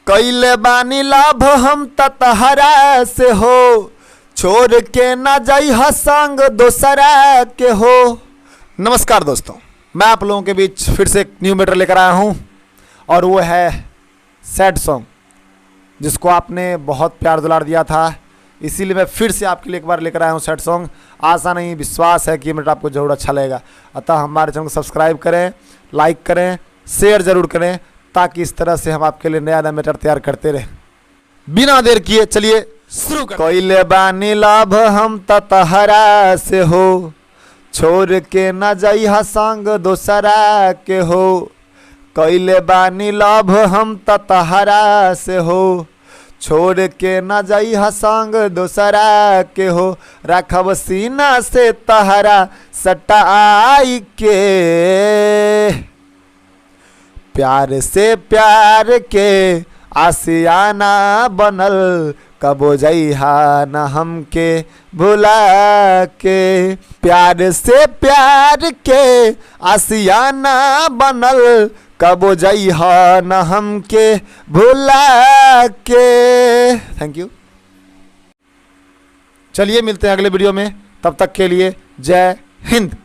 कैले बानी लाभ हम तहरा से हो, छोड़ के ना जाई संग दोसरा के हो। नमस्कार दोस्तों, मैं आप लोगों के बीच फिर से एक न्यू मैटर लेकर आया हूँ और वो है सैड सॉन्ग, जिसको आपने बहुत प्यार दुलार दिया था, इसीलिए मैं फिर से आपके लिए एक बार लेकर आया हूँ सैड सॉन्ग। आशा नहीं विश्वास है कि ये मैटर आपको ज़रूर अच्छा लगेगा। अतः हमारे चैनल को सब्सक्राइब करें, लाइक करें, शेयर ज़रूर करें, ताकि इस तरह से हम आपके लिए नया नया मैटर तैयार करते रहें। बिना देर किए चलिए शुरू करें। कैले बानी लाभ हम तहरा से हो, छोड़ के न जाई संग दोसरा के हो। कैले बानी लाभ हम तहरा से हो, छोड़ के न जाई संग दोसरा के हो। रखब सीना से तहरा सटाई के, प्यार से प्यार के आसियाना बनल, कबो जइहा न हमके भुला के। प्यार से प्यार के आसियाना बनल, कबो जइहा न हमके भुला के। Thank you. चलिए मिलते हैं अगले वीडियो में, तब तक के लिए जय हिंद।